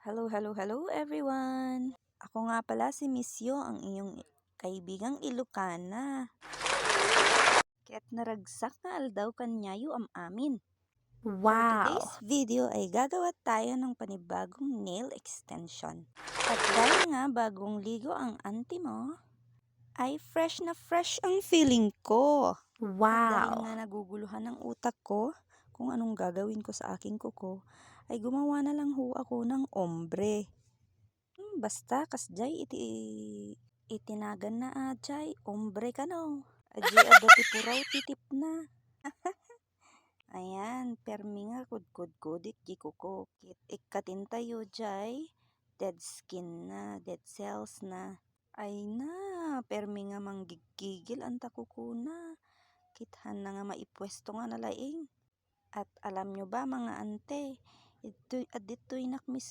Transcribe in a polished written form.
Hello, hello, hello everyone! Ako nga pala si Miss Yo, ang inyong kaibigang Ilocana. Kaya't naragsak na aldaw kanyayo am amin. For today's video ay gagawa tayo ng panibagong nail extension. At dahil nga bagong ligo ang auntie mo, ay fresh na fresh ang feeling ko. At dahil nga naguguluhan ng utak ko kung anong gagawin ko sa aking kuko, ay gumawa na lang ho ako ng ombre. Basta kasjay itinagan na ajay, ombre ka no. Ajay adati puraw titip na. Ayan, permi nga kudkudkudik di kuko. Ikatintayo jay, dead skin na, dead cells na. Ay na, permi nga manggigigil ang takukuna. Kithan na nga maipwesto nga nalaing. At alam nyo ba mga ante, dito'y nakmis